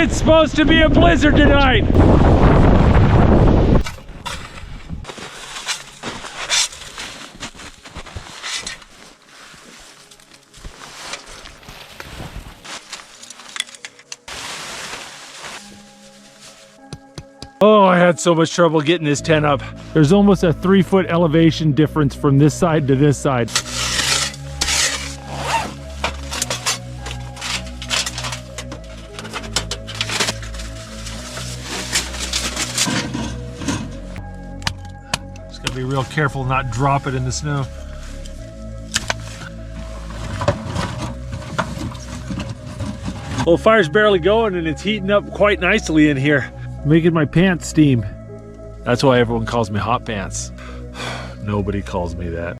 It's supposed to be a blizzard tonight. Oh, I had so much trouble getting this tent up. There's almost a 3-foot elevation difference from this side to this side. Just gotta be real careful not drop it in the snow. Well, the fire's barely going and it's heating up quite nicely in here. Making my pants steam. That's why everyone calls me Hot Pants. Nobody calls me that.